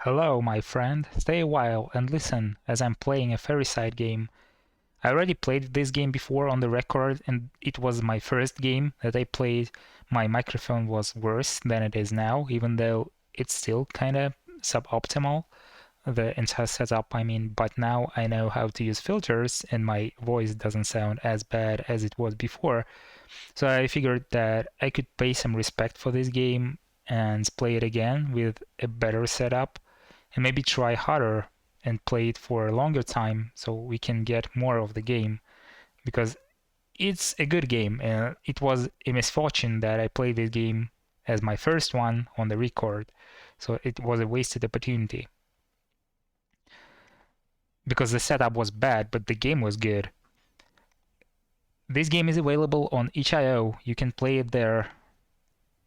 Hello, my friend. Stay a while and listen as I'm playing a Fairyside game. I already played this game before on the record, and it was my first game that I played. My microphone was worse than it is now, even though it's still kinda suboptimal, the entire setup, I mean, but now I know how to use filters and my voice doesn't sound as bad as it was before. So I figured that I could pay some respect for this game and play it again with a better setup and maybe try harder and play it for a longer time so we can get more of the game, because it's a good game and it was a misfortune that I played this game as my first one on the record, so it was a wasted opportunity because the setup was bad but the game was good. This game is available on itch.io. You can play it there.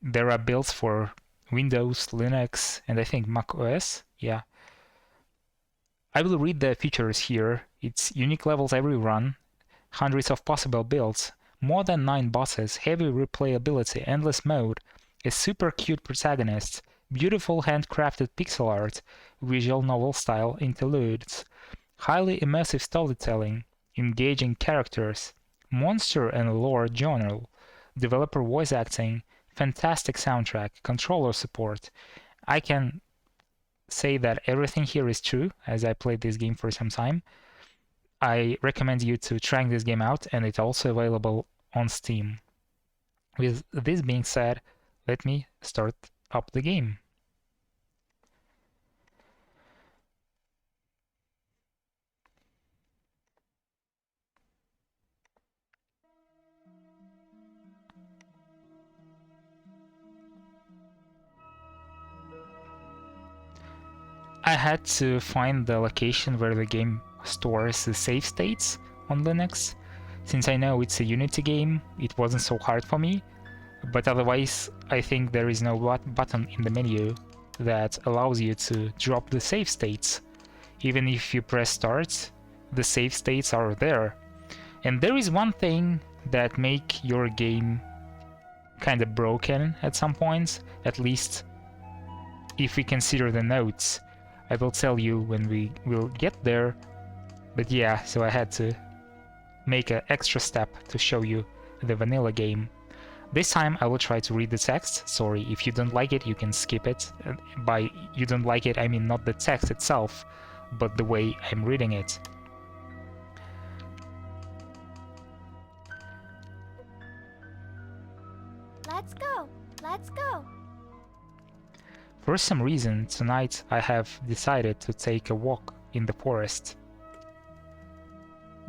There are builds for Windows, Linux, and I think Mac OS. Yeah. I will read the features here. It's unique levels every run, hundreds of possible builds, more than 9 bosses, heavy replayability, endless mode, a super cute protagonist, beautiful handcrafted pixel art, visual novel style interludes, highly immersive storytelling, engaging characters, monster and lore journal, developer voice acting, fantastic soundtrack, controller support. I can say that everything here is true, as I played this game for some time. I recommend you to try this game out, and it's also available on Steam. With this being said, let me start up the game. I had to find the location where the game stores the save states on Linux. Since I know it's a Unity game, it wasn't so hard for me, but otherwise I think there is no button in the menu that allows you to drop the save states. Even if you press start, the save states are there. And there is one thing that make your game kinda broken at some points, at least if we consider the notes. I will tell you when we will get there, but yeah, so I had to make an extra step to show you the vanilla game. This time I will try to read the text. Sorry, if you don't like it, you can skip it. By you don't like it, I mean not the text itself, but the way I'm reading it. Let's go! Let's go! For some reason, tonight I have decided to take a walk in the forest.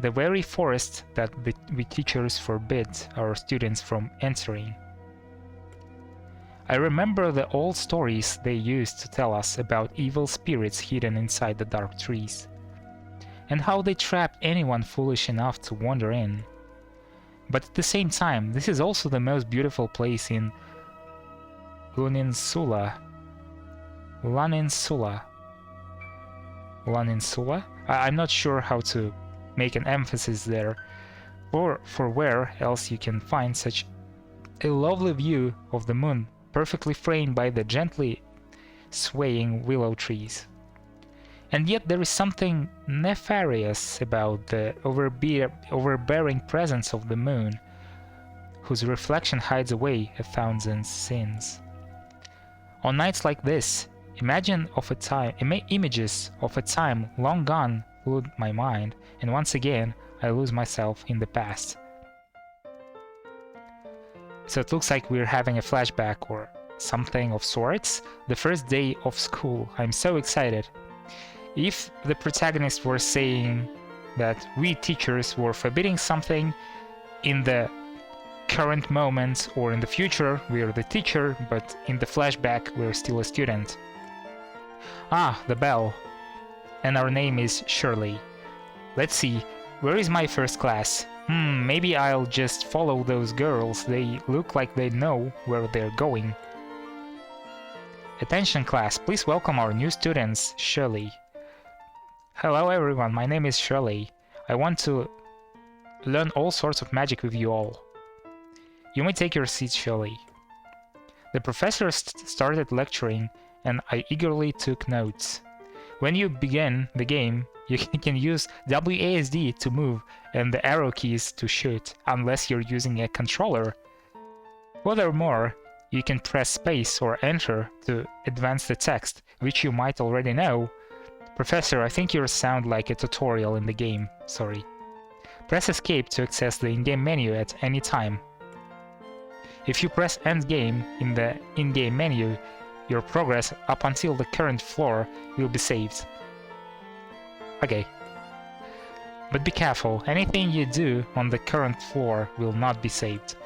The very forest that we teachers forbid our students from entering. I remember the old stories they used to tell us about evil spirits hidden inside the dark trees, and how they trapped anyone foolish enough to wander in. But at the same time, this is also the most beautiful place in Laninsula. I'm not sure how to make an emphasis there, or for where else you can find such a lovely view of the moon, perfectly framed by the gently swaying willow trees. And yet there is something nefarious about the overbearing presence of the moon, whose reflection hides away 1,000 sins. On nights like this, images of a time long gone flood my mind, and once again I lose myself in the past. So it looks like we're having a flashback or something of sorts. The first day of school. I'm so excited. If the protagonist were saying that we teachers were forbidding something, in the current moment or in the future we're the teacher, but in the flashback we're still a student. Ah, the bell. And our name is Shirley. Let's see, where is my first class? Maybe I'll just follow those girls. They look like they know where they're going. Attention class, please welcome our new students, Shirley. Hello everyone, my name is Shirley. I want to learn all sorts of magic with you all. You may take your seats, Shirley. The professor started lecturing, and I eagerly took notes. When you begin the game, you can use WASD to move and the arrow keys to shoot, unless you're using a controller. Furthermore, you can press space or enter to advance the text, which you might already know. Professor, I think you sound like a tutorial in the game. Sorry. Press escape to access the in-game menu at any time. If you press end game in the in-game menu, your progress up until the current floor will be saved. Okay. But be careful, anything you do on the current floor will not be saved.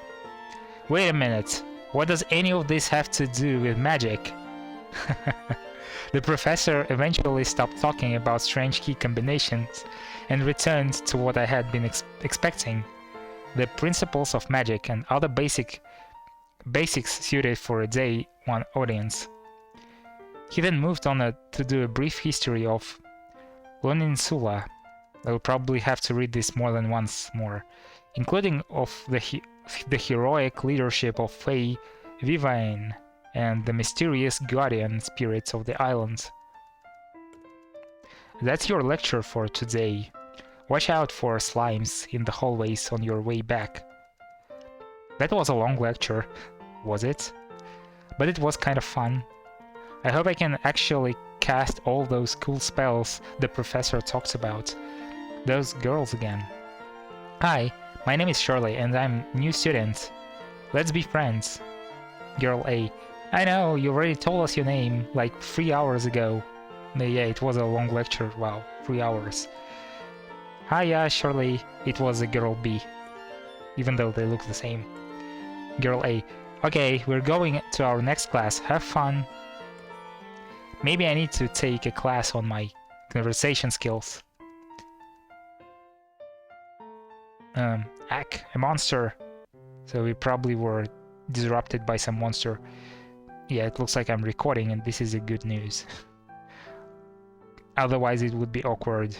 Wait a minute, what does any of this have to do with magic? The professor eventually stopped talking about strange key combinations and returned to what I had been expecting. The principles of magic and other basics suited for a day one audience. He then moved on to do a brief history of Loninsula. I will probably have to read this more than once more, including of the heroic leadership of Faye Vivian and the mysterious guardian spirits of the islands. That's your lecture for today. Watch out for slimes in the hallways on your way back. That was a long lecture, was it? But it was kind of fun. I hope I can actually cast all those cool spells the professor talks about. Those girls again. Hi, my name is Shirley and I'm new student. Let's be friends. Girl A. I know, you already told us your name, like 3 hours ago. Yeah, it was a long lecture, wow, 3 hours. Hiya, Shirley. It was a girl B. Even though they look the same. Girl A. Okay, we're going to our next class, have fun. Maybe I need to take a class on my conversation skills. Ack, a monster. So we probably were disrupted by some monster. Yeah, it looks like I'm recording and this is a good news. Otherwise it would be awkward.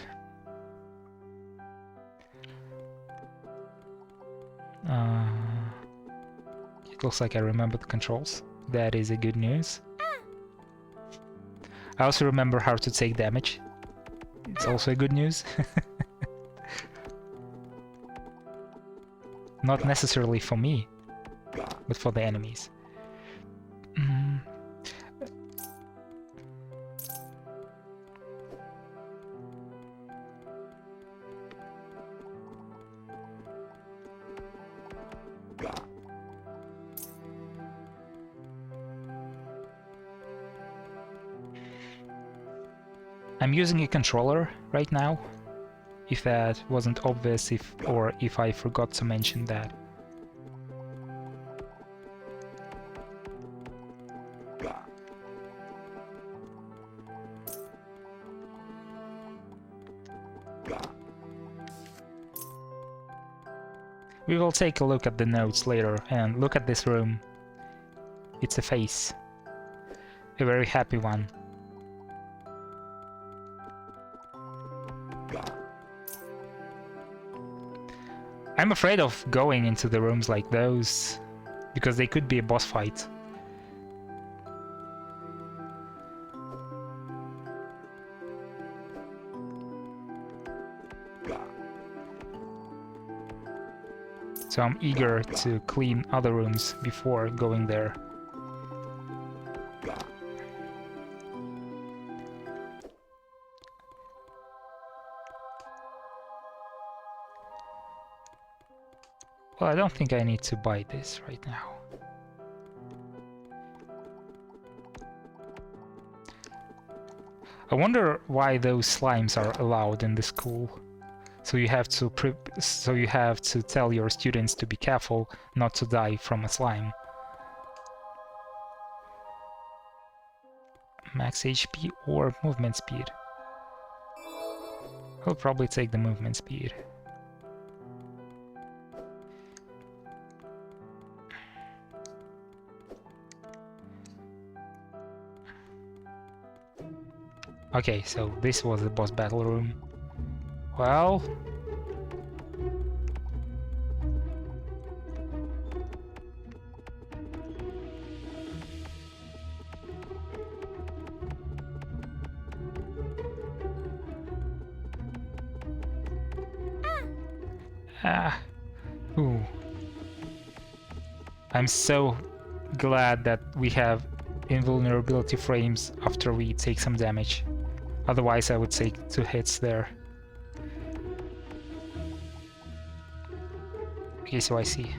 It looks like I remember the controls. That is a good news. I also remember how to take damage. It's also a good news. Not necessarily for me, but for the enemies. I'm using a controller right now, if that wasn't obvious, or if I forgot to mention that. We will take a look at the notes later, and look at this room. It's a face. A very happy one. I'm afraid of going into the rooms like those, because they could be a boss fight. So I'm eager to clean other rooms before going there. Well, I don't think I need to buy this right now. I wonder why those slimes are allowed in the school. So you have to tell your students to be careful not to die from a slime. Max HP or movement speed? I'll probably take the movement speed. Okay, so this was the boss battle room. Well... Ah. Ooh. I'm so glad that we have invulnerability frames after we take some damage. Otherwise, I would take 2 hits there. Okay, so I see.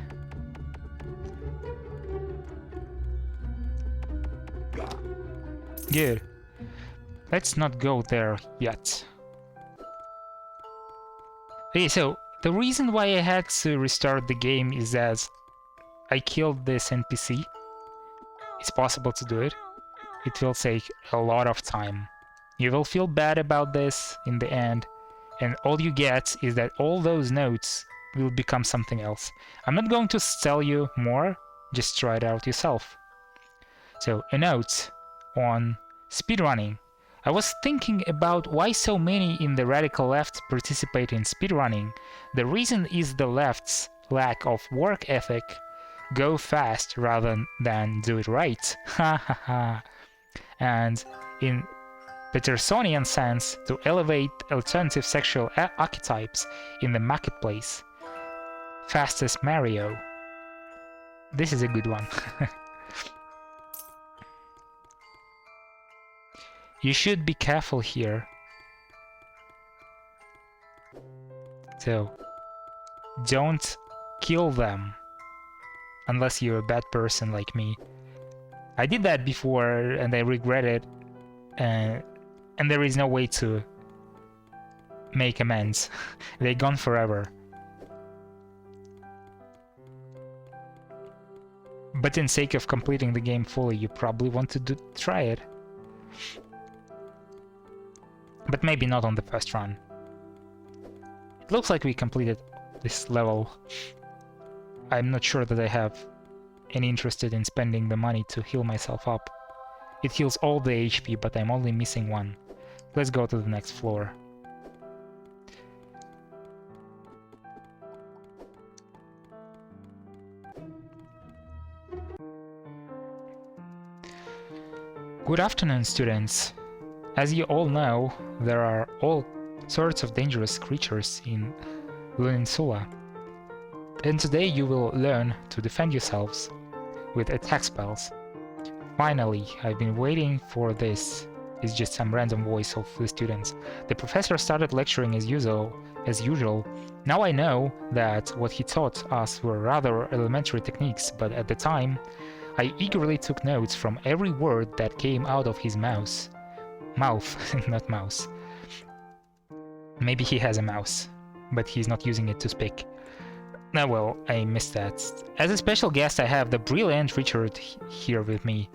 Good. Let's not go there yet. Okay, so the reason why I had to restart the game is that I killed this NPC. It's possible to do it. It will take a lot of time. You will feel bad about this in the end, and all you get is that all those notes will become something else. I'm not going to tell you more, just try it out yourself. So, a note on speedrunning. I was thinking about why so many in the radical left participate in speedrunning. The reason is the left's lack of work ethic. Go fast rather than do it right. Ha ha ha. And in Petersonian sense, to elevate alternative sexual archetypes in the marketplace. Fastest Mario. This is a good one. You should be careful here. So, don't kill them. Unless you're a bad person like me. I did that before and I regret it. And there is no way to make amends. They're gone forever. But in sake of completing the game fully, you probably want to try it. But maybe not on the first run. It looks like we completed this level. I'm not sure that I have any interest in spending the money to heal myself up. It heals all the HP, but I'm only missing 1. Let's go to the next floor. Good afternoon, students. As you all know, there are all sorts of dangerous creatures in Luninsula. And today you will learn to defend yourselves with attack spells. Finally, I've been waiting for this. It's just some random voice of the students. The professor started lecturing as usual. Now I know that what he taught us were rather elementary techniques, but at the time, I eagerly took notes from every word that came out of his mouth. Not mouse. Maybe he has a mouse, but he's not using it to speak. Oh well, I missed that. As a special guest, I have the brilliant Richard here with me.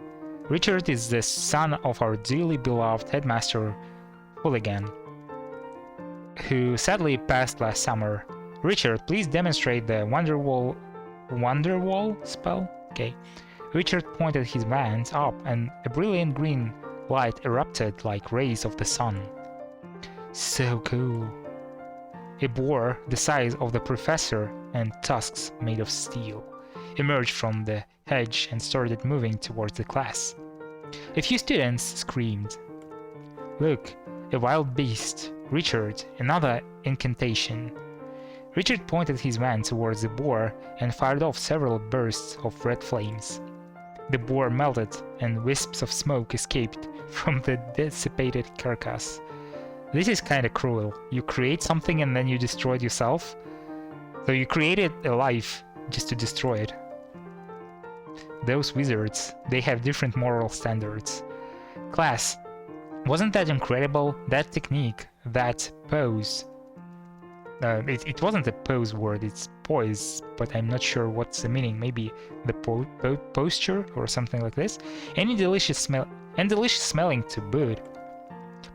Richard is the son of our dearly beloved headmaster, Hooligan, who sadly passed last summer. Richard, please demonstrate the Wonderwall spell? Okay. Richard pointed his wand up, and a brilliant green light erupted like rays of the sun. So cool. A boar the size of the professor and tusks made of steel emerged from the hedge and started moving towards the class. A few students screamed. Look, a wild beast. Richard, another incantation. Richard pointed his wand towards the boar and fired off several bursts of red flames. The boar melted and wisps of smoke escaped from the dissipated carcass. This is kinda cruel. You create something and then you destroy it yourself? So you created a life just to destroy it. Those wizards, they have different moral standards. Class, wasn't that incredible? That technique, that pose. It wasn't a pose word, it's poise, but I'm not sure what's the meaning. Maybe the posture or something like this. And delicious smelling to boot.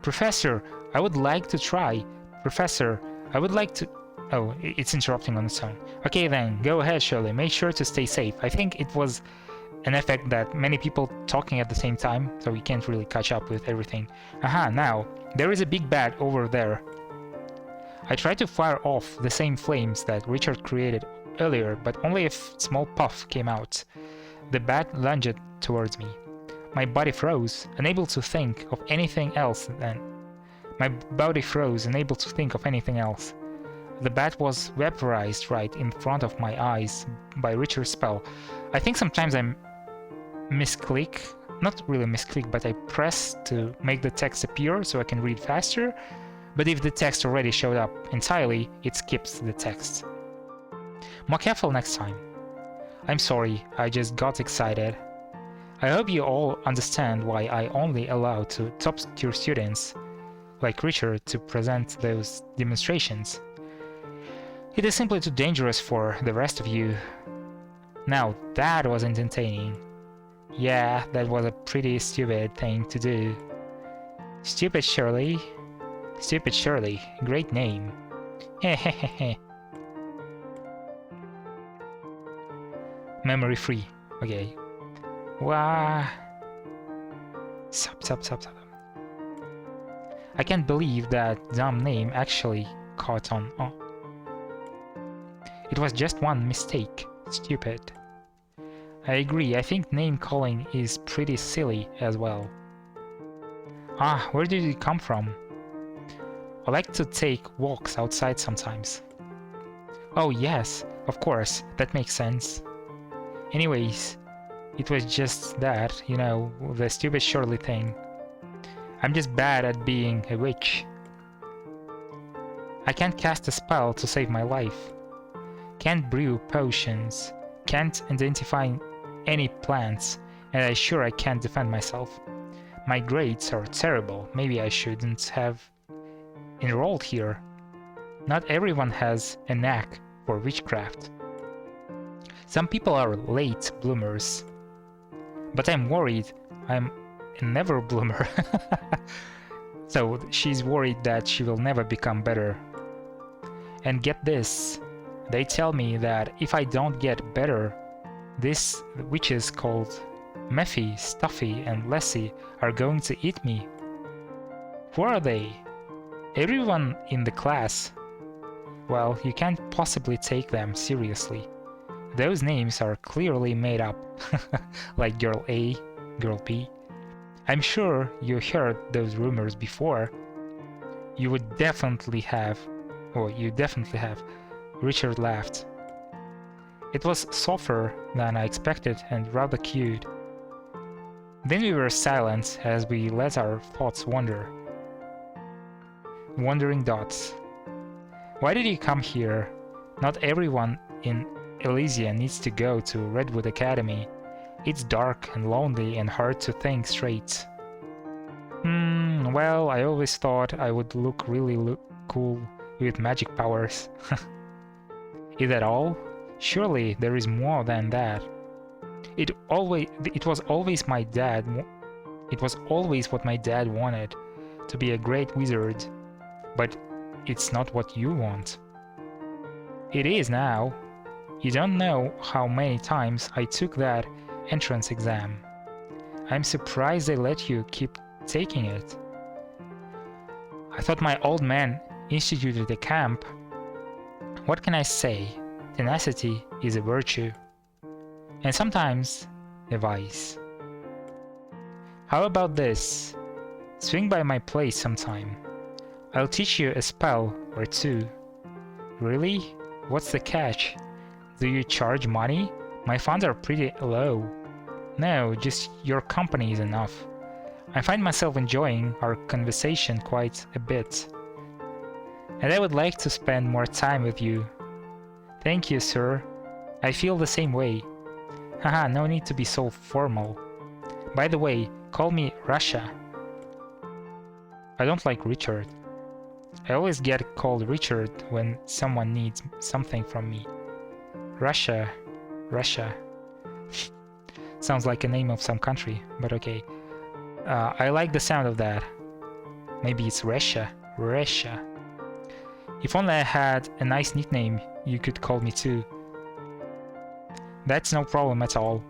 Professor, I would like to try. Professor, I would like to... Oh, it's interrupting on its own. Okay then, go ahead Shirley, make sure to stay safe. I think it was an effect that many people talking at the same time, so we can't really catch up with everything. Aha, now, there is a big bat over there. I tried to fire off the same flames that Richard created earlier, but only a small puff came out. The bat lunged towards me. My body froze, unable to think of anything else then. The bat was vaporized right in front of my eyes by Richard's spell. I think sometimes I misclick, not really misclick, but I press to make the text appear so I can read faster. But if the text already showed up entirely, it skips the text. More careful next time. I'm sorry, I just got excited. I hope you all understand why I only allow to top-tier students like Richard to present those demonstrations. It is simply too dangerous for the rest of you. Now that was entertaining. Yeah, that was a pretty stupid thing to do. Stupid Shirley. Stupid Shirley. Great name. Hehehehe. Memory free. Okay. Wah. Sup. I can't believe that dumb name actually caught on. Oh. It was just one mistake. Stupid. I agree, I think name calling is pretty silly as well. Ah, where did it come from? I like to take walks outside sometimes. Oh yes, of course, that makes sense. Anyways, it was just that, you know, the stupid Shirley thing. I'm just bad at being a witch. I can't cast a spell to save my life. Can't brew potions. Can't identify any plants, and I sure I can't defend myself. My grades are terrible. Maybe I shouldn't have enrolled here. Not everyone has a knack for witchcraft. Some people are late bloomers. But I'm worried I'm a never bloomer. So she's worried that she will never become better. And get this, they tell me that if I don't get better, these witches called Mephi, Stuffy, and Lessie are going to eat me. Who are they? Everyone in the class. Well, you can't possibly take them seriously. Those names are clearly made up, like Girl A, Girl B. I'm sure you heard those rumors before. You would definitely have, or you definitely have. Richard laughed. It was softer than I expected and rather cute. Then we were silent as we let our thoughts wander. Wandering dots. Why did you come here? Not everyone in Elysia needs to go to Redwood Academy. It's dark and lonely and hard to think straight. Well, I always thought I would look really cool with magic powers. Is that all? Surely there is more than that. It was always my dad. It was always what my dad wanted, to be a great wizard. But it's not what you want. It is now. You don't know how many times I took that entrance exam. I'm surprised they let you keep taking it. I thought my old man instituted a camp. What can I say? Tenacity is a virtue, and sometimes a vice. How about this? Swing by my place sometime. I'll teach you a spell or two. Really? What's the catch? Do you charge money? My funds are pretty low. No, just your company is enough. I find myself enjoying our conversation quite a bit. And I would like to spend more time with you. Thank you, sir. I feel the same way. Haha, no need to be so formal. By the way, call me Russia. I don't like Richard. I always get called Richard when someone needs something from me. Russia. Sounds like a name of some country, but okay. I like the sound of that. Maybe it's Russia. If only I had a nice nickname you could call me too. That's no problem at all.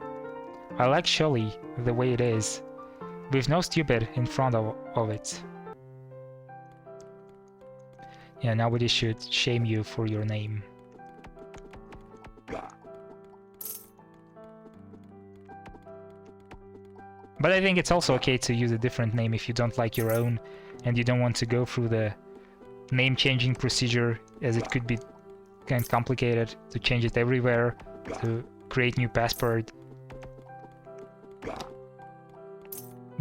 I like Shirley the way it is, with no stupid in front of it. Yeah, nobody should shame you for your name. But I think it's also okay to use a different name if you don't like your own and you don't want to go through the name changing procedure, as it could be kind of complicated to change it everywhere, to create new password.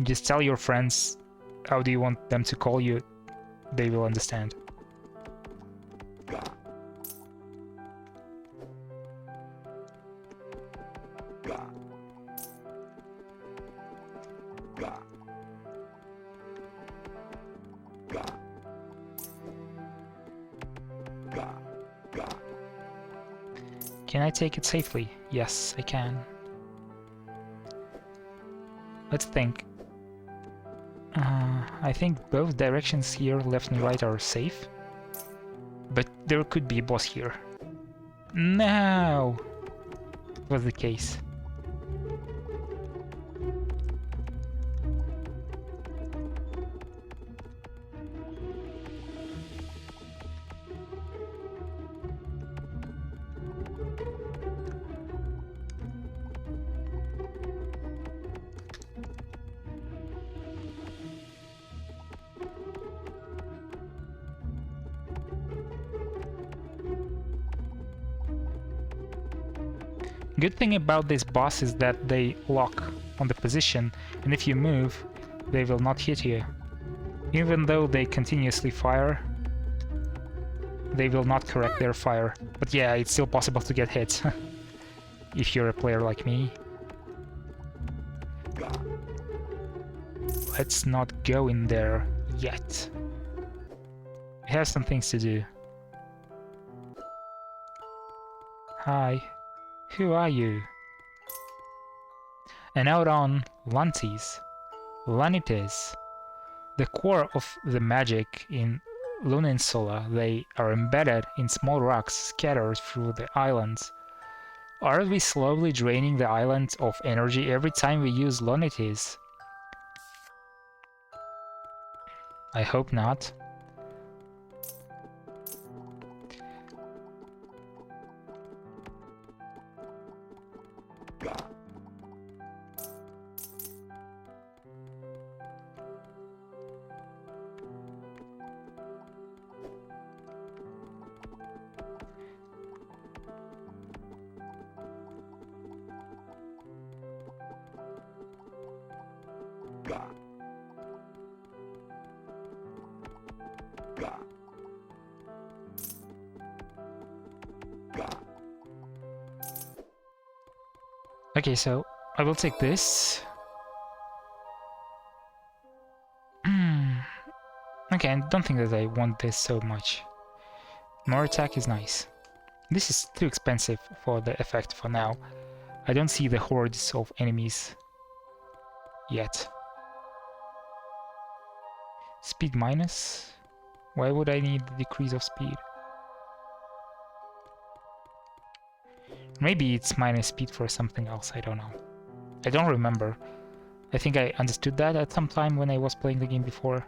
Just tell your friends how do you want them to call you, they will understand. Can I take it safely? Yes, I can. Let's think. I think both directions here, left and right, are safe. But there could be a boss here. No! Was the case. Good thing about this boss is that they lock on the position, and if you move, they will not hit you. Even though they continuously fire, they will not correct their fire. But yeah, it's still possible to get hit, if you're a player like me. Let's not go in there yet. We have some things to do. Hi. Who are you? And out on Lantis, Lanites, the core of the magic in Luninsula, they are embedded in small rocks scattered through the islands. Are we slowly draining the island of energy every time we use Lanites? I hope not. Okay, so I will take this. Okay, I don't think that I want this so much. More attack is nice. This is too expensive for the effect for now. I don't see the hordes of enemies yet. Speed minus? Why would I need the decrease of speed? Maybe it's minus speed for something else, I don't know. I don't remember. I think I understood that at some time when I was playing the game before.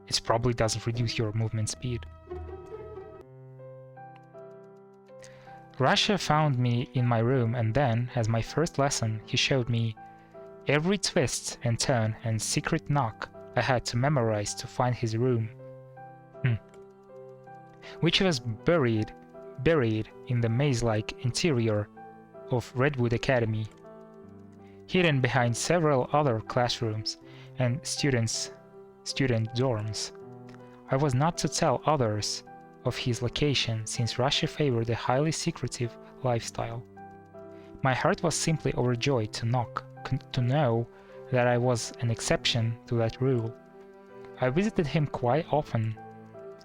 It probably doesn't reduce your movement speed. Russia found me in my room, and then, as my first lesson, he showed me every twist and turn and secret knock I had to memorize to find his room. Which was buried in the maze-like interior of Redwood Academy, hidden behind several other classrooms and student dorms. I was not to tell others of his location, since Russia favored a highly secretive lifestyle. My heart was simply overjoyed to know that I was an exception to that rule. I visited him quite often.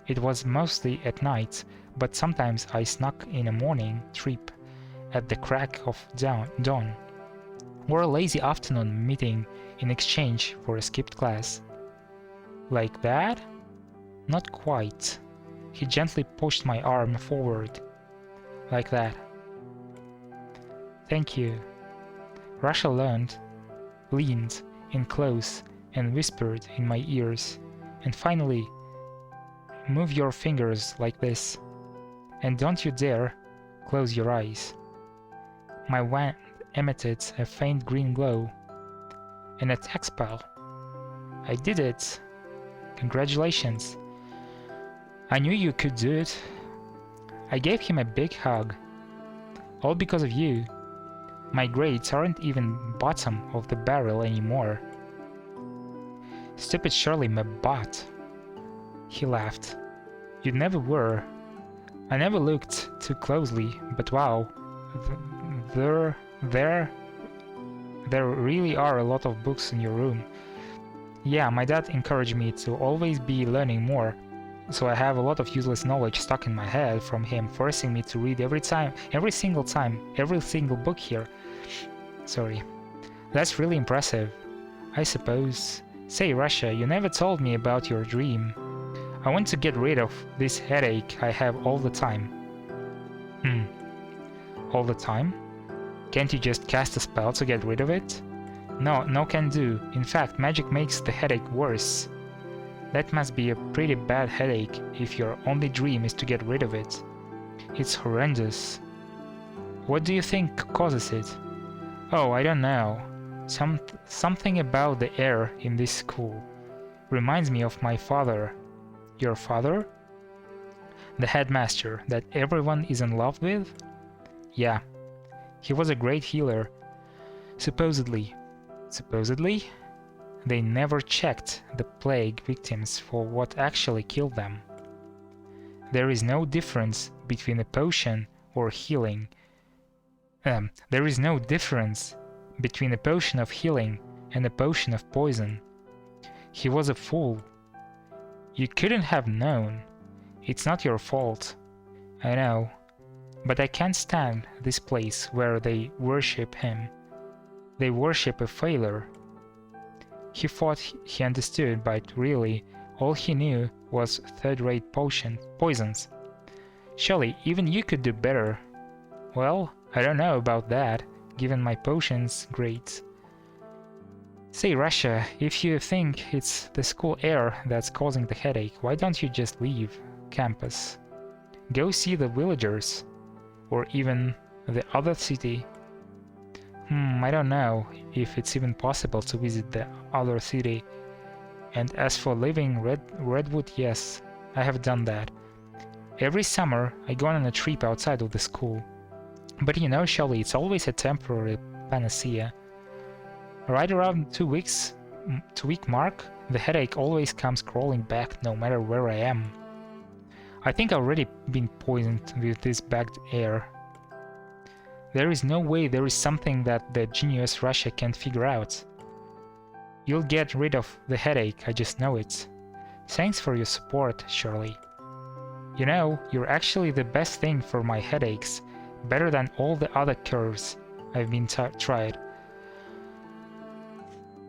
It was mostly at night, but sometimes I snuck in a morning trip at the crack of dawn, or a lazy afternoon meeting in exchange for a skipped class. Like that? Not quite. He gently pushed my arm forward. Like that. Thank you. Russia leaned in close and whispered in my ears, and finally, move your fingers like this, and don't you dare close your eyes. My wand emitted a faint green glow. An attack spell. I did it. Congratulations. I knew you could do it. I gave him a big hug. All because of you. My grades aren't even bottom of the barrel anymore. Stupid Shirley, my butt. He laughed. You never were. I never looked too closely, but wow, there really are a lot of books in your room. Yeah, my dad encouraged me to always be learning more, so I have a lot of useless knowledge stuck in my head from him forcing me to read every single book here. Sorry. That's really impressive, I suppose. Say, Russia, you never told me about your dream. I want to get rid of this headache I have all the time. All the time? Can't you just cast a spell to get rid of it? No can do. In fact, magic makes the headache worse. That must be a pretty bad headache if your only dream is to get rid of it. It's horrendous. What do you think causes it? Oh, I don't know. Something about the air in this school. Reminds me of my father. Your father? The headmaster that everyone is in love with? Yeah. He was a great healer. Supposedly. Supposedly? They never checked the plague victims for what actually killed them. There is no difference between a potion or healing. There is no difference between a potion of healing and a potion of poison. He was a fool. You couldn't have known. It's not your fault. I know. But I can't stand this place where they worship him. They worship a failure. He thought he understood, but really, all he knew was third-rate poisons. Surely, even you could do better. Well, I don't know about that, given my potions grades. Say, Russia, if you think it's the school air that's causing the headache, why don't you just leave campus? Go see the villagers, or even the other city. I don't know if it's even possible to visit the other city. And as for living Redwood, yes, I have done that. Every summer I go on a trip outside of the school. But you know, Shelley, it's always a temporary panacea. Right around 2 week mark, the headache always comes crawling back no matter where I am. I think I've already been poisoned with this bagged air. There is no way there is something that the genius Russia can't figure out. You'll get rid of the headache, I just know it. Thanks for your support, Shirley. You know, you're actually the best thing for my headaches, better than all the other cures I've been tried.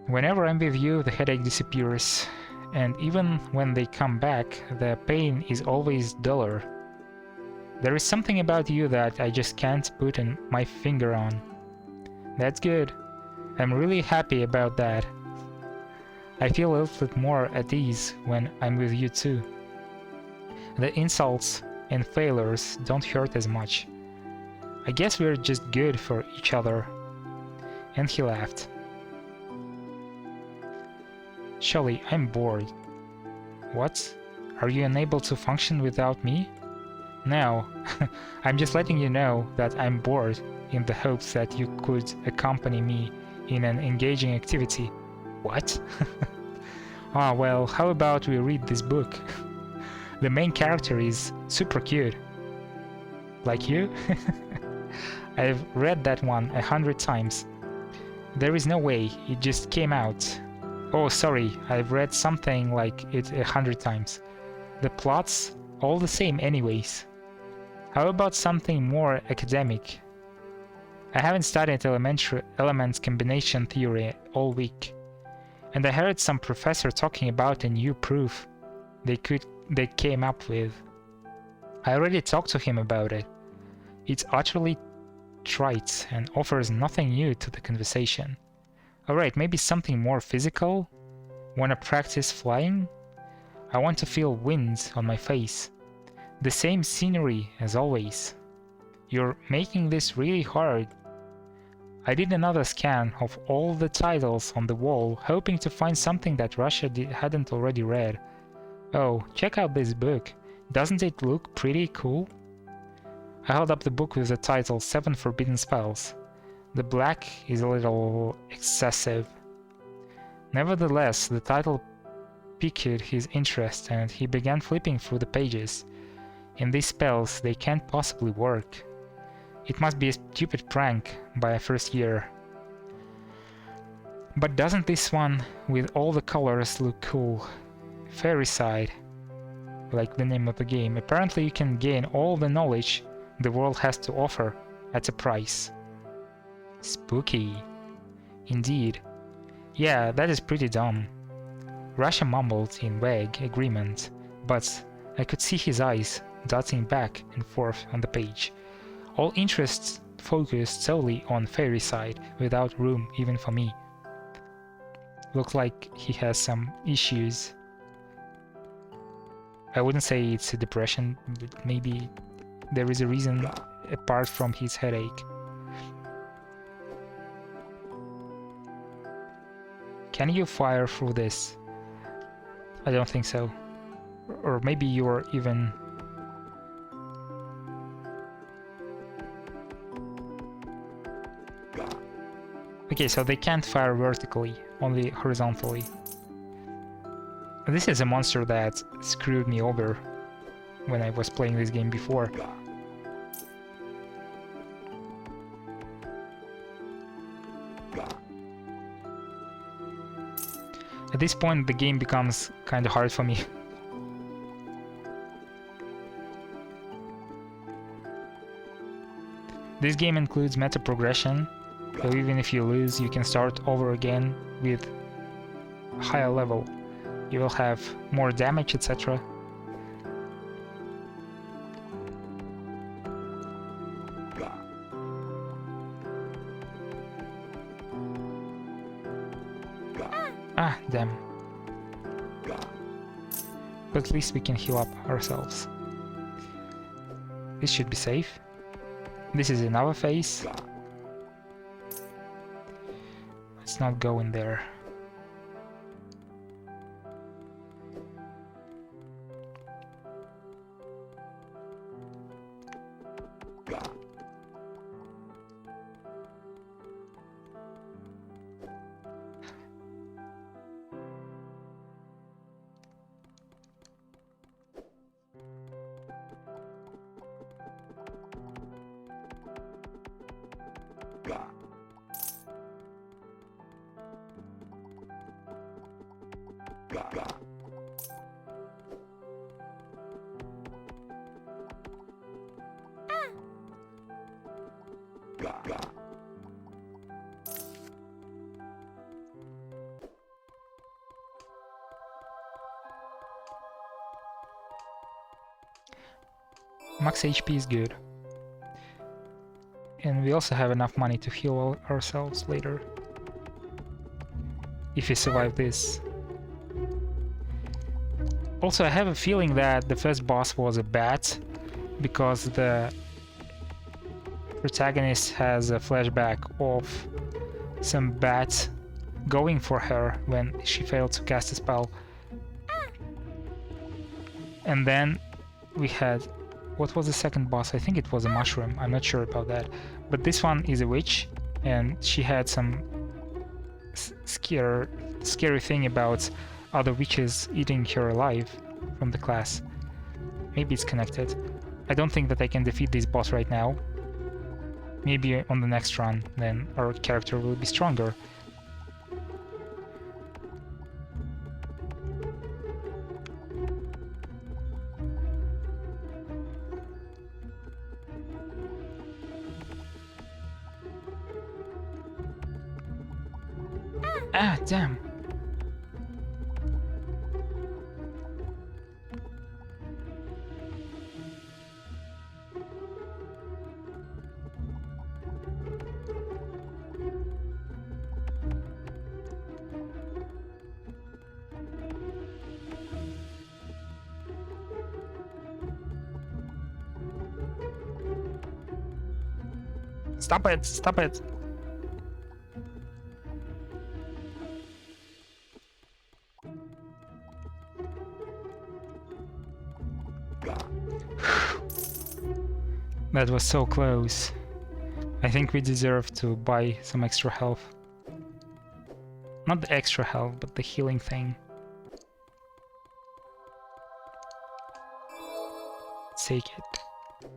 Whenever I'm with you, the headache disappears, and even when they come back, the pain is always duller. There is something about you that I just can't put my finger on. That's good. I'm really happy about that. I feel a little bit more at ease when I'm with you too. The insults and failures don't hurt as much. I guess we're just good for each other. And he laughed. Shelley, I'm bored. What? Are you unable to function without me? No, I'm just letting you know that I'm bored in the hopes that you could accompany me in an engaging activity. What? Well, how about we read this book? The main character is super cute. Like you? I've read that one 100 times. There is no way, it just came out. Oh, sorry, I've read something like it 100 times. The plot's all the same anyways. How about something more academic? I haven't studied elements combination theory all week, and I heard some professor talking about a new proof they came up with. I already talked to him about it. It's utterly trite and offers nothing new to the conversation. Alright, maybe something more physical? Wanna practice flying? I want to feel wind on my face. The same scenery as always. You're making this really hard. I did another scan of all the titles on the wall, hoping to find something that Russia hadn't already read. Oh, check out this book. Doesn't it look pretty cool? I held up the book with the title 7 Forbidden Spells. The black is a little excessive. Nevertheless, the title piqued his interest and he began flipping through the pages. In these spells, they can't possibly work. It must be a stupid prank by a first year. But doesn't this one with all the colors look cool? Fairyside, like the name of the game. Apparently you can gain all the knowledge the world has to offer at a price. Spooky. Indeed. Yeah, that is pretty dumb. Russia mumbled in vague agreement, but I could see his eyes darting back and forth on the page. All interests focused solely on Fairyside, without room even for me. Looks like he has some issues. I wouldn't say it's a depression, but maybe there is a reason apart from his headache. Can you fire through this? I don't think so. Or maybe you're even... Okay, so they can't fire vertically, only horizontally. This is a monster that screwed me over when I was playing this game before. At this point, the game becomes kinda hard for me. This game includes meta progression, so even if you lose, you can start over again with higher level. You will have more damage, etc. Ah, damn. But at least we can heal up ourselves. This should be safe. This is another phase. Let's not go in there. Max HP is good. And we also have enough money to heal ourselves later. If we survive this. Also, I have a feeling that the first boss was a bat, because the protagonist has a flashback of some bat going for her when she failed to cast a spell. And then we had... What was the second boss? I think it was a mushroom. I'm not sure about that. But this one is a witch, and she had some scary thing about other witches eating her alive from the class. Maybe it's connected. I don't think that I can defeat this boss right now. Maybe on the next run, then our character will be stronger. Ah, damn. Stop it! Stop it! That was so close. I think we deserve to buy some extra health. Not the extra health, but the healing thing. Take it.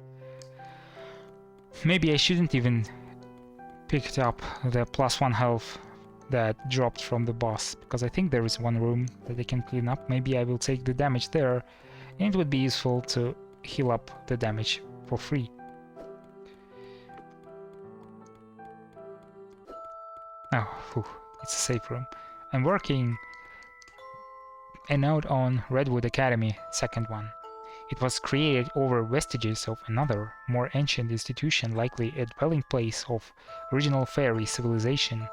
Maybe I shouldn't even picked up the +1 health that dropped from the boss, because I think there is one room that I can clean up. Maybe I will take the damage there, and it would be useful to heal up the damage for free. Oh, whew, it's a safe room. I'm working a note on Redwood Academy, second one. It was created over vestiges of another, more ancient institution, likely a dwelling place of original fairy civilization.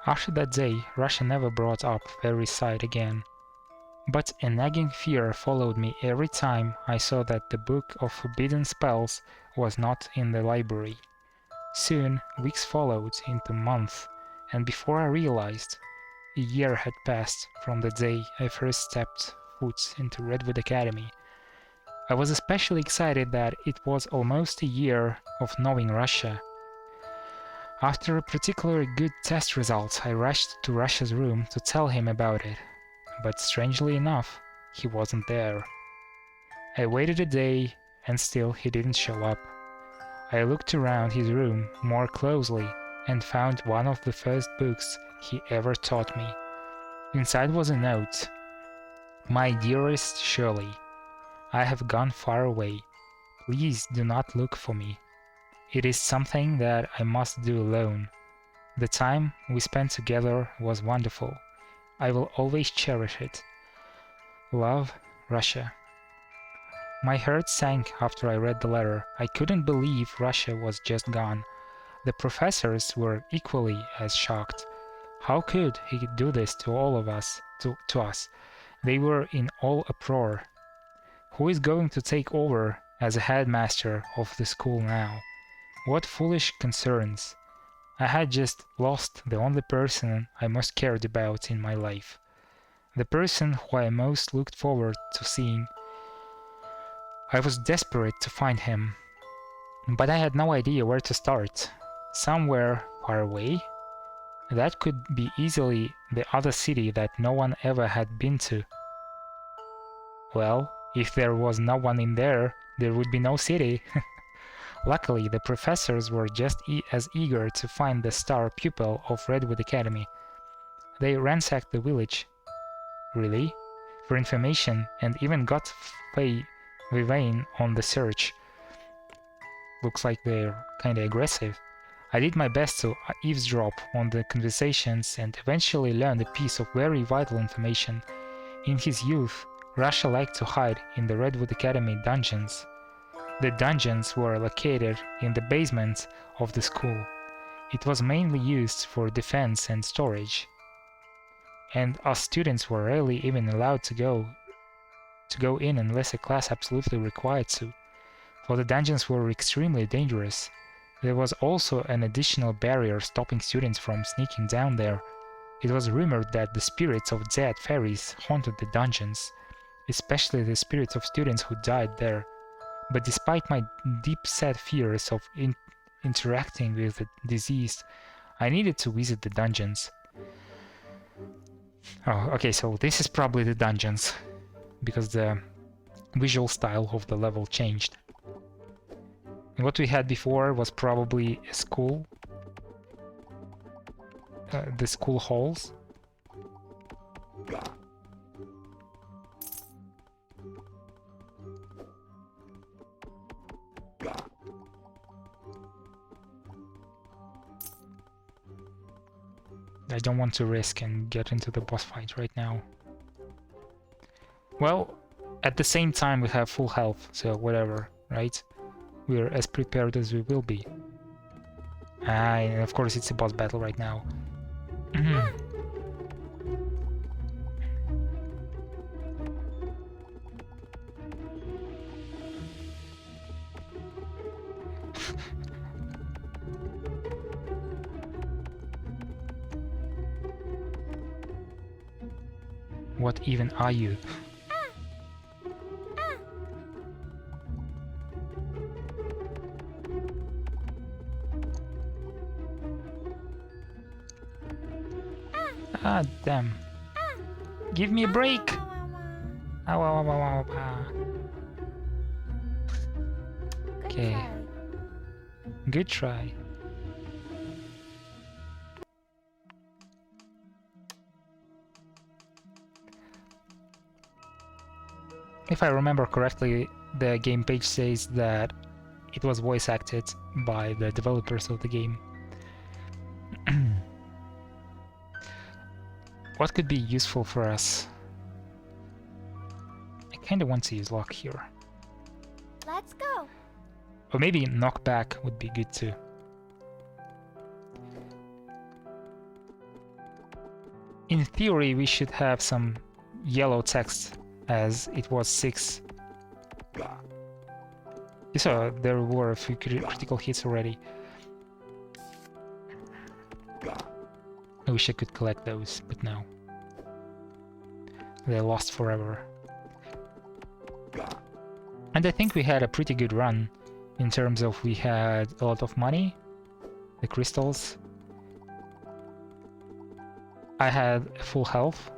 After that day, Russia never brought up Fairyside again. But a nagging fear followed me every time I saw that the book of forbidden spells was not in the library. Soon, weeks followed into months, and before I realized, a year had passed from the day I first stepped foot into Redwood Academy. I was especially excited that it was almost a year of knowing Russia. After a particularly good test result, I rushed to Russia's room to tell him about it, but strangely enough, he wasn't there. I waited a day, and still he didn't show up. I looked around his room more closely and found one of the first books he ever taught me. Inside was a note. My dearest Shirley, I have gone far away. Please do not look for me. It is something that I must do alone. The time we spent together was wonderful. I will always cherish it. Love, Russia. My heart sank after I read the letter. I couldn't believe Russia was just gone. The professors were equally as shocked. How could he do this to all of us, to us? They were in all uproar. Who is going to take over as a headmaster of the school now? What foolish concerns! I had just lost the only person I most cared about in my life. The person who I most looked forward to seeing. I was desperate to find him, but I had no idea where to start. Somewhere far away? That could be easily the other city that no one ever had been to. Well, if there was no one in there, there would be no city. Luckily, the professors were just as eager to find the star pupil of Redwood Academy. They ransacked the village, really, for information, and even got Faye Vivain on the search. Looks like they're kinda aggressive. I did my best to eavesdrop on the conversations and eventually learned a piece of very vital information. In his youth, Russia liked to hide in the Redwood Academy dungeons. The dungeons were located in the basement of the school. It was mainly used for defense and storage. And us students were rarely even allowed to go in unless a class absolutely required to, for the dungeons were extremely dangerous. There was also an additional barrier stopping students from sneaking down there. It was rumored that the spirits of dead fairies haunted the dungeons, especially the spirits of students who died there. But despite my deep-set fears of interacting with the deceased, I needed to visit the dungeons. Oh, okay, so this is probably the dungeons, because the visual style of the level changed. And what we had before was probably a school, the school halls. I don't want to risk and get into the boss fight right now. Well, at the same time we have full health, so whatever, right? We're as prepared as we will be. And of course it's a boss battle right now. What even are you? Ah, damn. Give me a break! Ow, ow, ow, ow, ow, ow. Good Okay. try. Good try. If I remember correctly, the game page says that it was voice acted by the developers of the game. What could be useful for us? I kinda want to use luck here. Let's go. Or maybe knockback would be good too. In theory, we should have some yellow text, as it was 6. You saw there were a few critical hits already. I wish I could collect those, but no. They're lost forever. And I think we had a pretty good run in terms of we had a lot of money, the crystals. I had full health.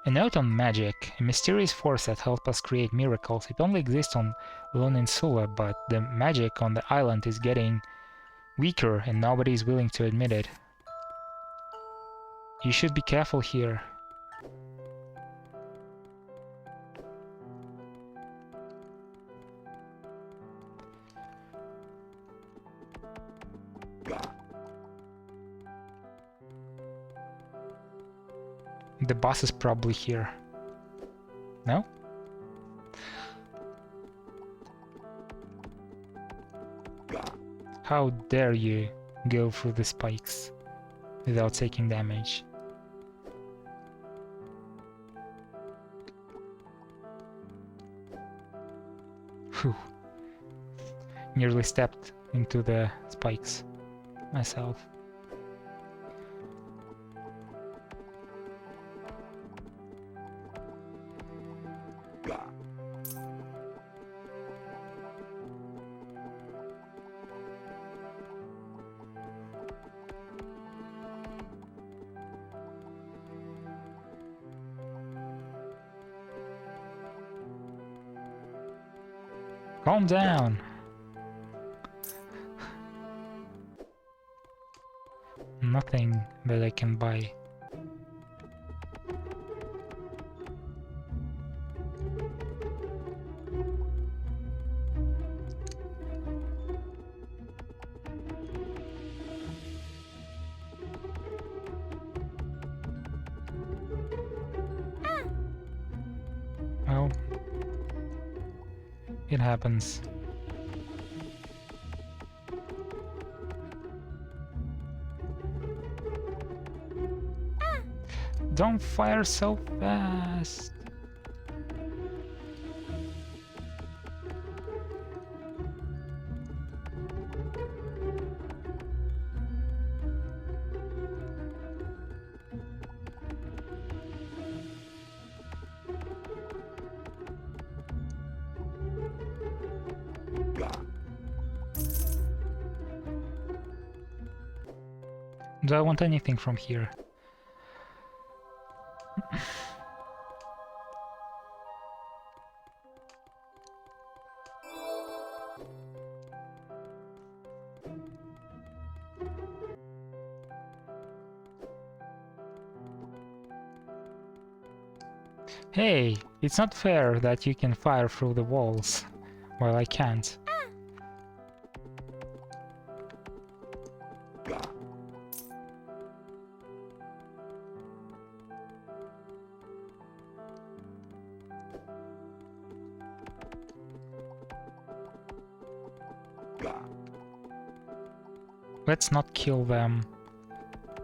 A note on magic. A mysterious force that helps us create miracles. It only exists on Loninsula, but the magic on the island is getting weaker and nobody is willing to admit it. You should be careful here. The boss is probably here. No? How dare you go through the spikes without taking damage? Whew. Nearly stepped into the spikes myself. Calm down. Nothing that I can buy. Well, it happens. Don't fire so fast. Do I want anything from here? Hey, it's not fair that you can fire through the walls, while I can't. Let's not kill them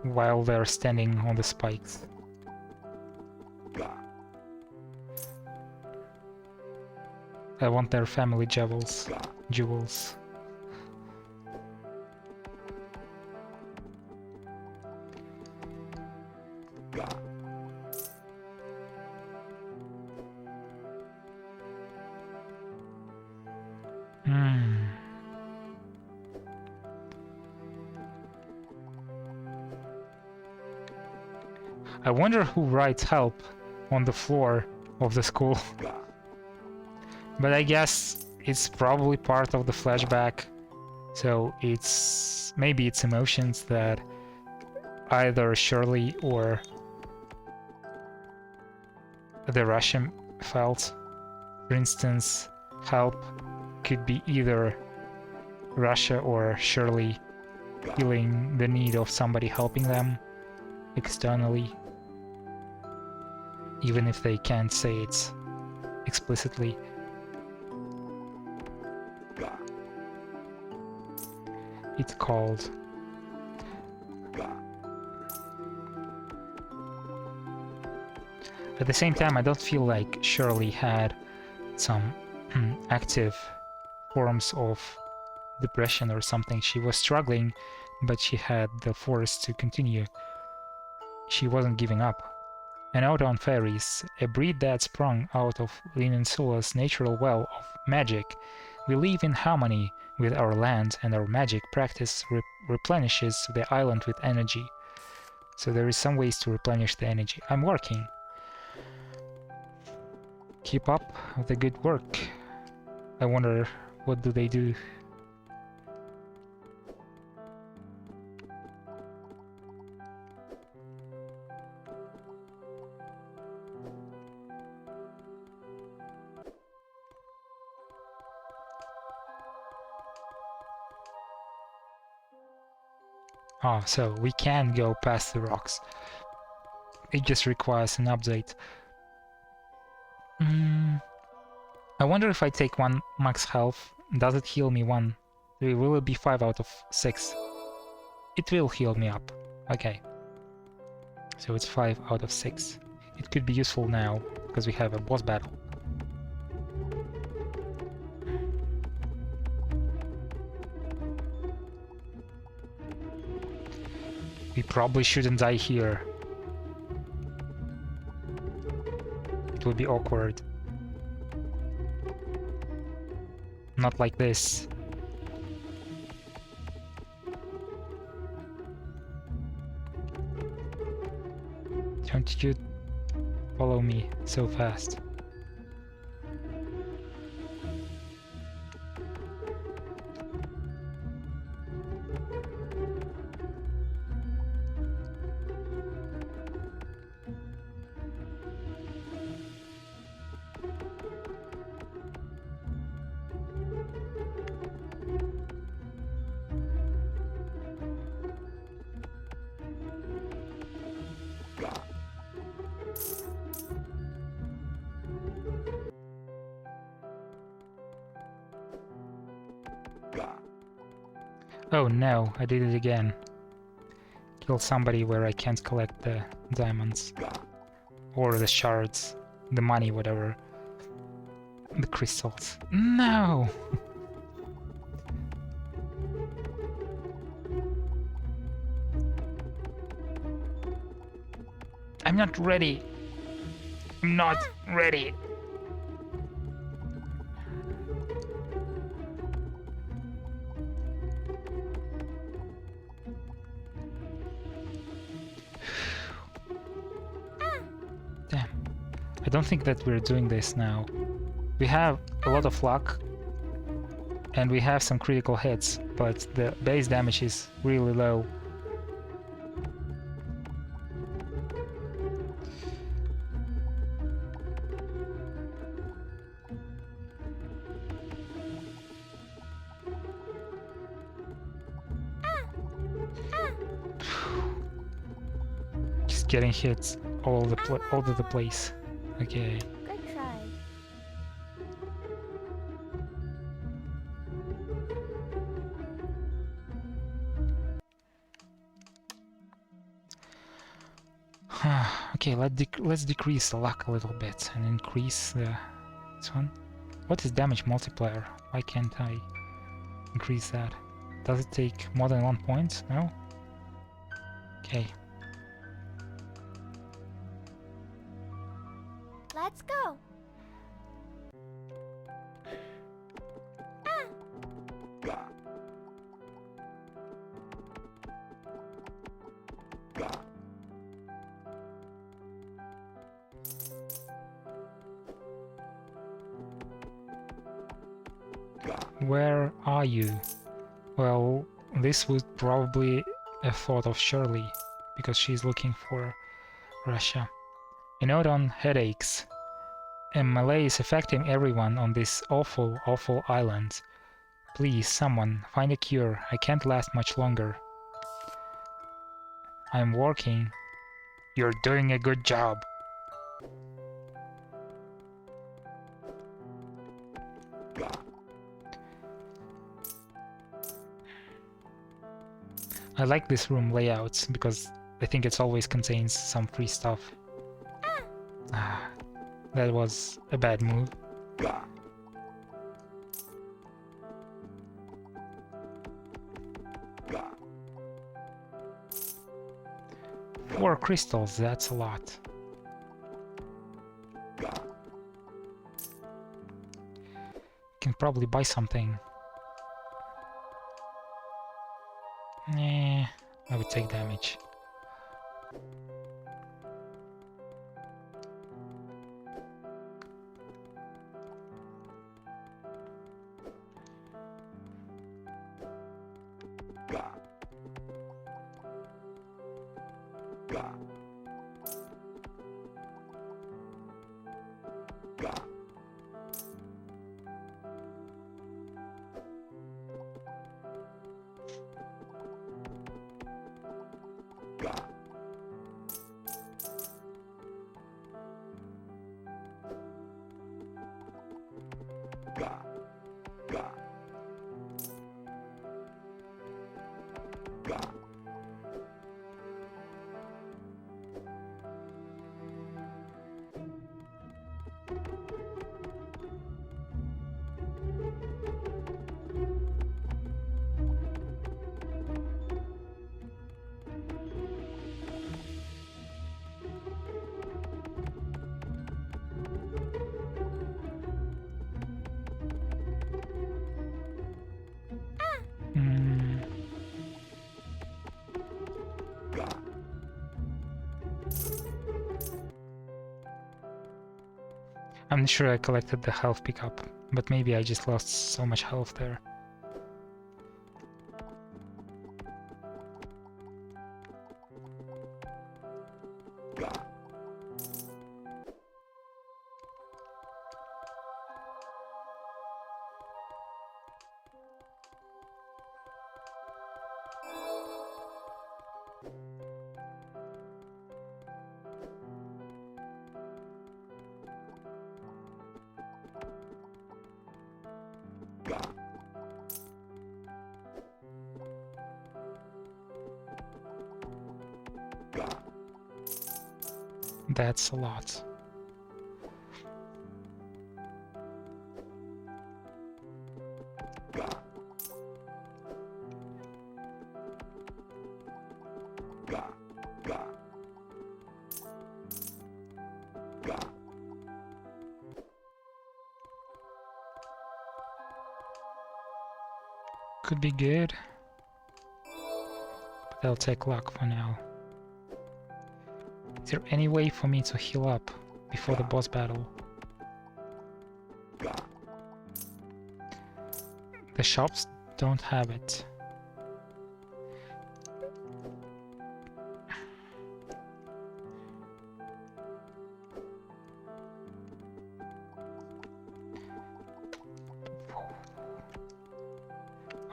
while they're standing on the spikes. I want their family jewels. I wonder who writes help on the floor of the school. But I guess it's probably part of the flashback. So it's maybe it's emotions that either Shirley or the Russian felt. For instance, help could be either Russia or Shirley feeling the need of somebody helping them externally, even if they can't say it explicitly. It's called at the same time, I don't feel like Shirley had some active forms of depression or something. She was struggling, but she had the force to continue. She wasn't giving up. And out on Fairies, a breed that sprung out of Lininsula's natural well of magic, we live in harmony with our land, and our magic practice replenishes the island with energy. So there is some ways to replenish the energy. I'm working. Keep up the good work. I wonder, what do they do? Ah, so we can go past the rocks. It just requires an update. I wonder if I take 1 max health, does it heal me 1? Will it be 5 out of 6? It will heal me up. Okay. So it's 5 out of 6. It could be useful now, because we have a boss battle. We probably shouldn't die here. It would be awkward. Not like this. Don't you follow me so fast? Oh no, I did it again. Kill somebody where I can't collect the diamonds. Or the shards. The money, whatever. The crystals. No! I'm not ready. I'm not ready. Damn. I don't think that we're doing this now. We have a lot of luck. And we have some critical hits, but the base damage is really low. Just getting hits all over the place. Okay. Good try. Okay, let's decrease the luck a little bit and increase this one. What is damage multiplier? Why can't I increase that? Does it take more than 1 point? No? Okay. Let's go. Where are you? Well, this would probably have thought of Shirley, because she's looking for Russia. A note on headaches. A malaise is affecting everyone on this awful, awful island. Please, someone, find a cure. I can't last much longer. I'm working. You're doing a good job. I like this room layout because I think it always contains some free stuff. Ah, that was a bad move. 4 crystals, that's a lot. Can probably buy something. Nah, I would take damage. I'm not sure I collected the health pickup, but maybe I just lost so much health there. That's a lot. Could be good, but I'll take luck for now. Is there any way for me to heal up before the boss battle? The shops don't have it.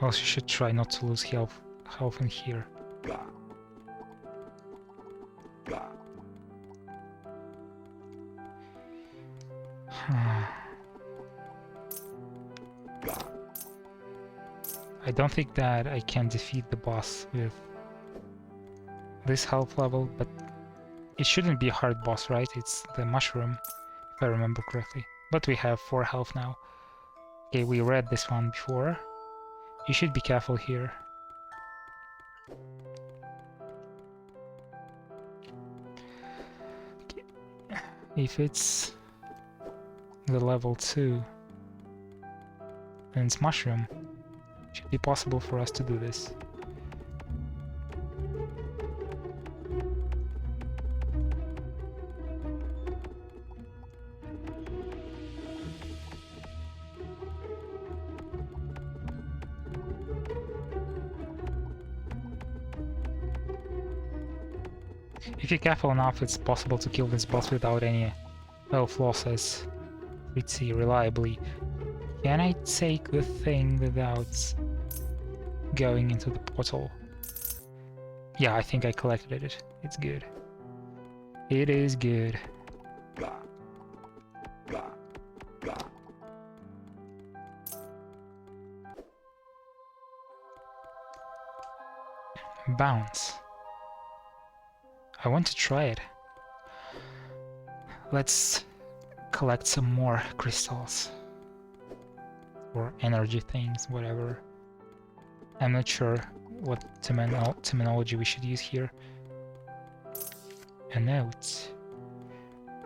Also, you should try not to lose health in here. I don't think that I can defeat the boss with this health level, but it shouldn't be a hard boss, right? It's the mushroom, if I remember correctly. But we have 4 health now. Okay, we read this one before. You should be careful here. Okay. If it's the level 2, then it's mushroom. It should be possible for us to do this. If you're careful enough, it's possible to kill this boss without any health losses pretty reliably. Can I take the thing without going into the portal? Yeah, I think I collected it. It's good. It is good. Bounce. I want to try it. Let's collect some more crystals. Or energy things, whatever. I'm not sure what terminology we should use here. A note.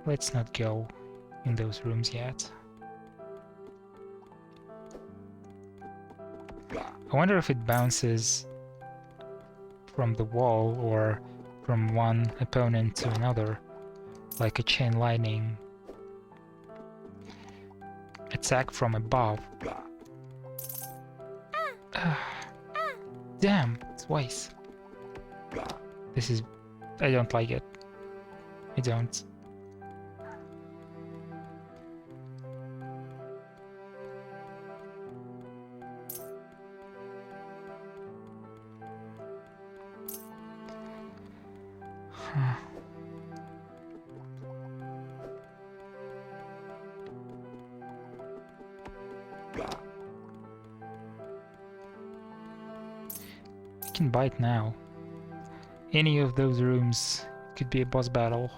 Let's not go in those rooms yet. I wonder if it bounces from the wall or from one opponent to another, like a chain lightning attack from above. Damn, twice. This is... I don't like it. I don't. I can bite now. Any of those rooms could be a boss battle.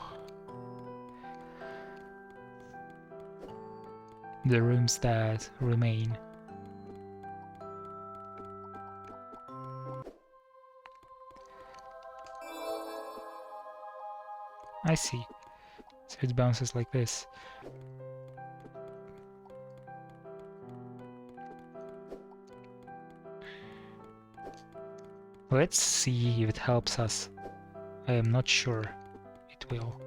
The rooms that remain. I see. So it bounces like this. Let's see if it helps us. I am not sure it will.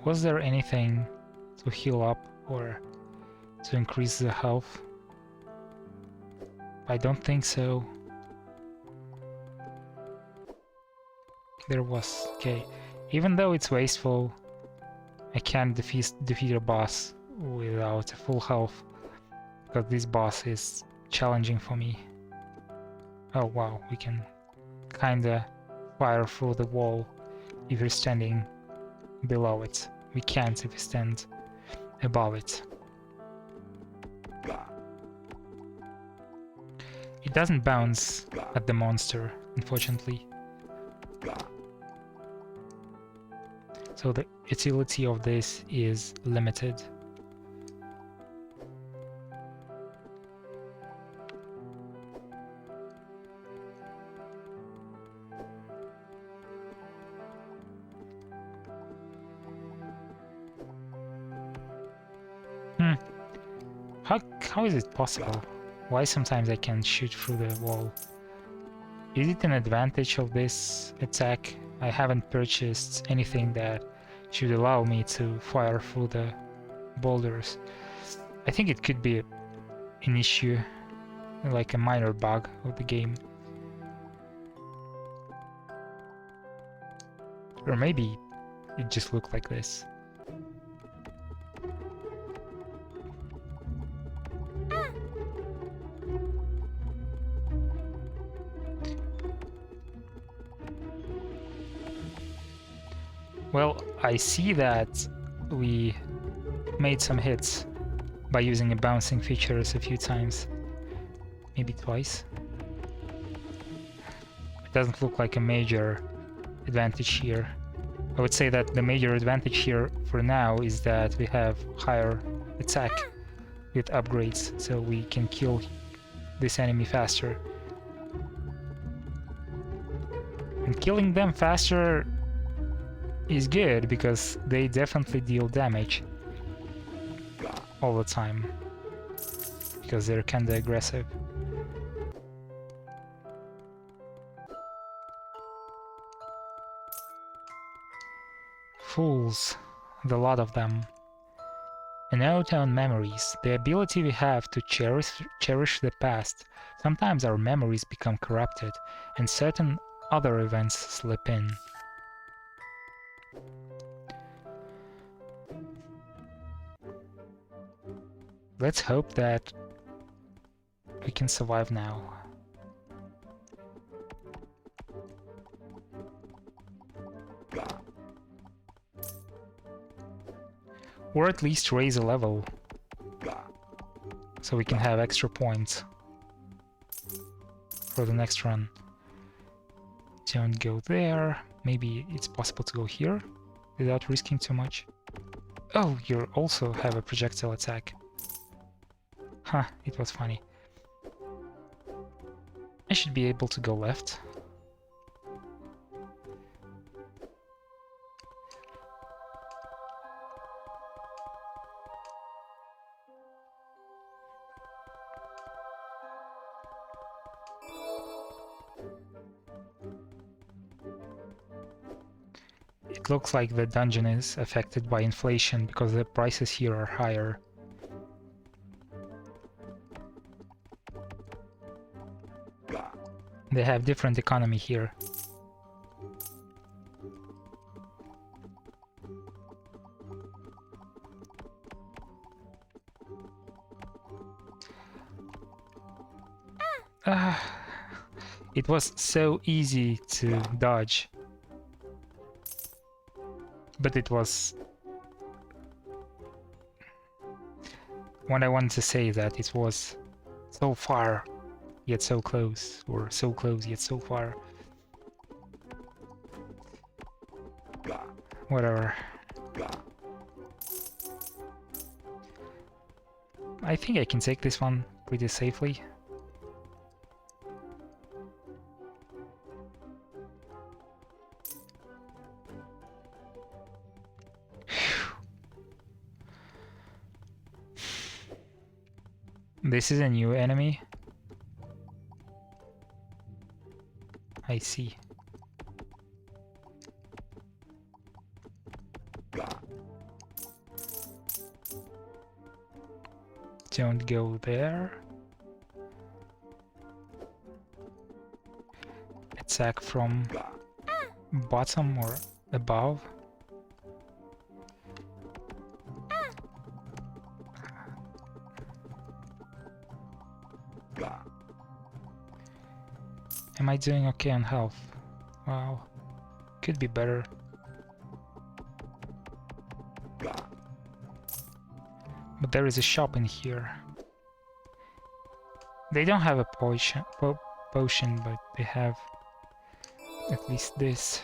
Was there anything to heal up or to increase the health? I don't think so. There was. Okay. Even though it's wasteful, I can't defeat a boss without a full health, because this boss is challenging for me. Oh wow, we can kinda fire through the wall if you're standing below it. We can't if we stand above it. It doesn't bounce at the monster, unfortunately. So the utility of this is limited. How is it possible? Why sometimes I can shoot through the wall? Is it an advantage of this attack? I haven't purchased anything that should allow me to fire through the boulders. I think it could be an issue, like a minor bug of the game. Or maybe it just looked like this. Well, I see that we made some hits by using a bouncing features a few times. Maybe twice. It doesn't look like a major advantage here. I would say that the major advantage here for now is that we have higher attack with upgrades, so we can kill this enemy faster. And killing them faster is good because they definitely deal damage all the time, because they're kinda aggressive. Fools, the lot of them. And note on memories, the ability we have to cherish the past. Sometimes our memories become corrupted, and certain other events slip in. Let's hope that we can survive now. Or at least raise a level, so we can have extra points for the next run. Don't go there. Maybe it's possible to go here without risking too much. Oh, you also have a projectile attack. Huh, it was funny. I should be able to go left. It looks like the dungeon is affected by inflation because the prices here are higher. They have different economy here. It was so easy to dodge. But it was... What I wanted to say that it was so far yet so close, or so close yet so far. Whatever. I think I can take this one pretty safely. This is a new enemy. I see. Don't go there. Attack from bottom or above. Am I doing okay on health? Wow, could be better. But there is a shop in here. They don't have a potion, but they have at least this.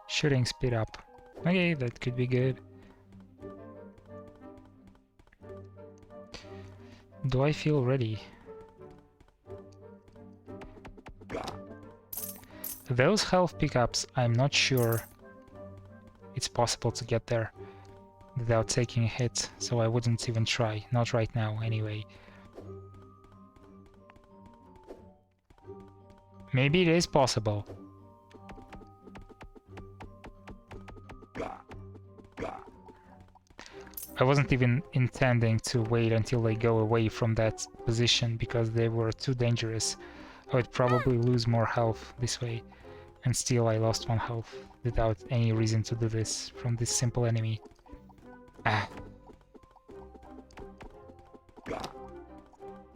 Shooting speed up. Okay, that could be good. Do I feel ready? Those health pickups, I'm not sure it's possible to get there without taking a hit, so I wouldn't even try. Not right now, anyway. Maybe it is possible. I wasn't even intending to wait until they go away from that position because they were too dangerous. I would probably lose more health this way. And still I lost 1 health without any reason to do this from this simple enemy. Ah.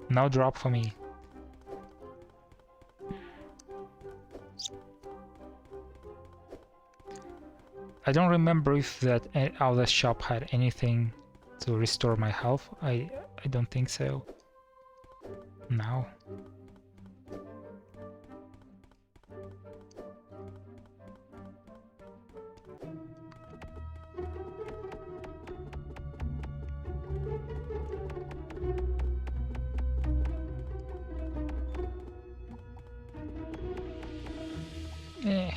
No drop for me. I don't remember if that other shop had anything to restore my health. I don't think so. No. Eh.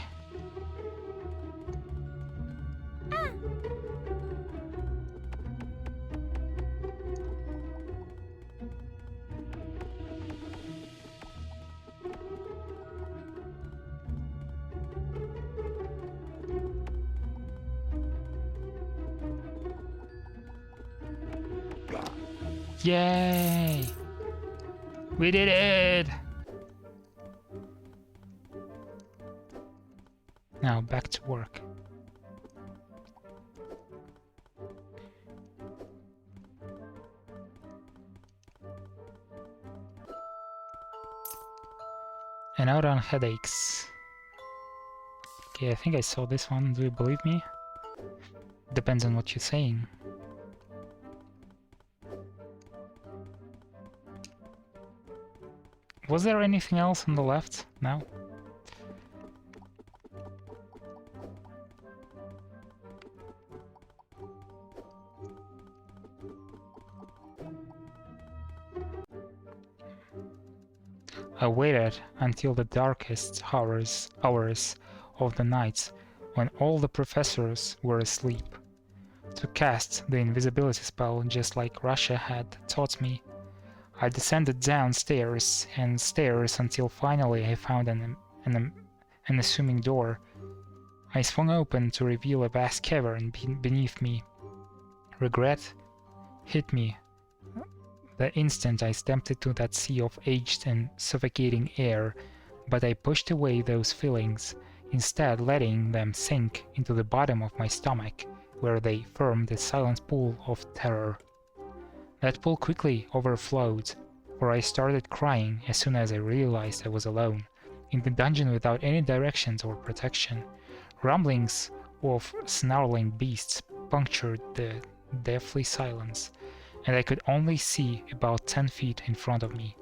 Yay! We did it! Now back to work. And out on headaches. Okay, I think I saw this one. Do you believe me? Depends on what you're saying. Was there anything else on the left? No? I waited until the darkest hours of the night, when all the professors were asleep, to cast the invisibility spell just like Russia had taught me. I descended downstairs and stairs until finally I found an unassuming door. I swung open to reveal a vast cavern beneath me. Regret hit me the instant I stepped into that sea of aged and suffocating air, but I pushed away those feelings, instead letting them sink into the bottom of my stomach, where they formed a silent pool of terror. That pool quickly overflowed, for I started crying as soon as I realized I was alone, in the dungeon without any directions or protection. Rumblings of snarling beasts punctured the deathly silence, and I could only see about 10 feet in front of me,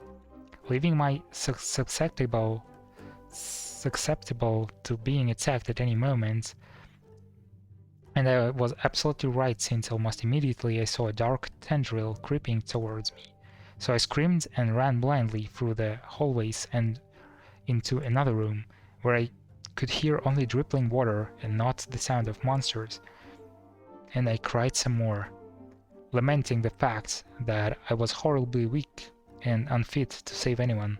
leaving my susceptible to being attacked at any moment. And I was absolutely right, since almost immediately I saw a dark tendril creeping towards me. So I screamed and ran blindly through the hallways and into another room, where I could hear only dripping water and not the sound of monsters. And I cried some more, lamenting the fact that I was horribly weak and unfit to save anyone.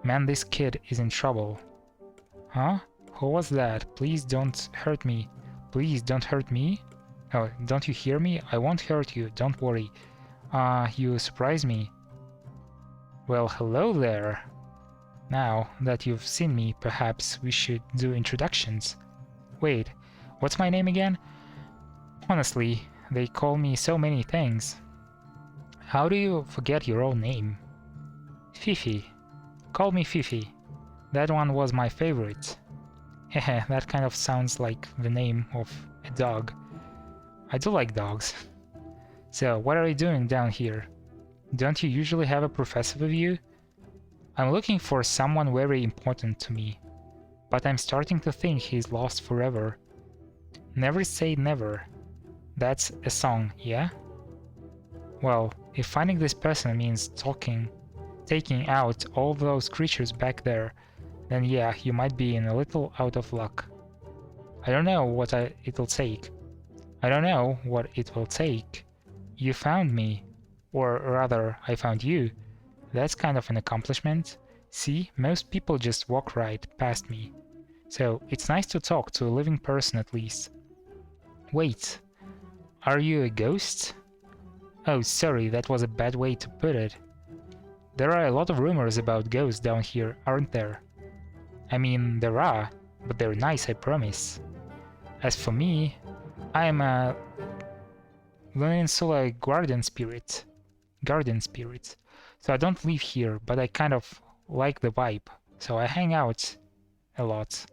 Man, this kid is in trouble. Huh? Who was that? Please don't hurt me. Please don't hurt me. Oh, don't you hear me? I won't hurt you, don't worry. You surprised me. Well, hello there. Now that you've seen me, perhaps we should do introductions. Wait, what's my name again? Honestly, they call me so many things. How do you forget your own name? Fifi. Call me Fifi. That one was my favorite. Heh, that kind of sounds like the name of a dog. I do like dogs. So, what are you doing down here? Don't you usually have a professor with you? I'm looking for someone very important to me, but I'm starting to think he's lost forever. Never say never. That's a song, yeah? Well, if finding this person means taking out all those creatures back there, then yeah, you might be in a little out of luck. I don't know what it'll take. I don't know what it will take. You found me. Or rather, I found you. That's kind of an accomplishment. See, most people just walk right past me. So, it's nice to talk to a living person at least. Wait, are you a ghost? Oh, sorry, that was a bad way to put it. There are a lot of rumors about ghosts down here, aren't there? I mean, there are, but they're nice, I promise. As for me, I am a Luninsula garden spirit. So I don't live here, but I kind of like the vibe, so I hang out a lot.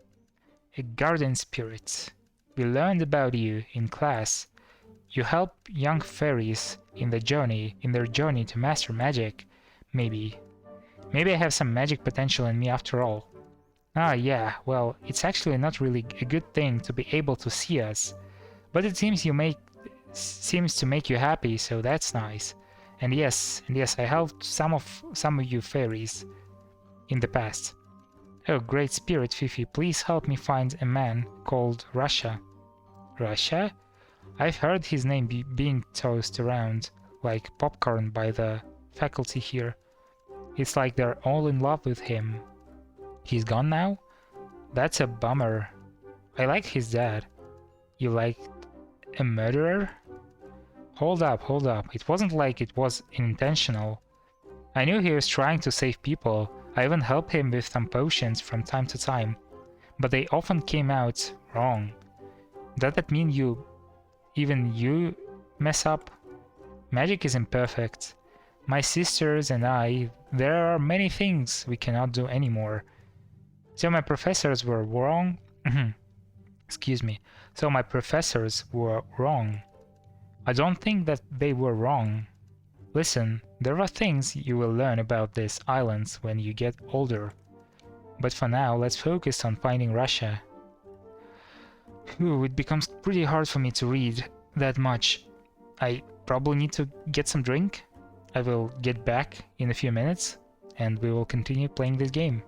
A garden spirit. We learned about you in class. You help young fairies in their journey to master magic. Maybe I have some magic potential in me after all. Ah, yeah, well, it's actually not really a good thing to be able to see us, but it seems to make you happy, so that's nice. And yes, I helped some of you fairies in the past. Oh, great spirit, Fifi, please help me find a man called Russia. Russia? I've heard his name being tossed around like popcorn by the faculty here. It's like they're all in love with him. He's gone now? That's a bummer. I like his dad. You like a murderer? Hold up. It wasn't like it was intentional. I knew he was trying to save people. I even helped him with some potions from time to time. But they often came out wrong. Does that mean even you mess up? Magic is imperfect. My sisters and I, there are many things we cannot do anymore. So my professors were wrong. Excuse me. So my professors were wrong. I don't think that they were wrong. Listen, there are things you will learn about these islands when you get older. But for now, let's focus on finding Russia. It becomes pretty hard for me to read that much. I probably need to get some drink. I will get back in a few minutes and we will continue playing this game.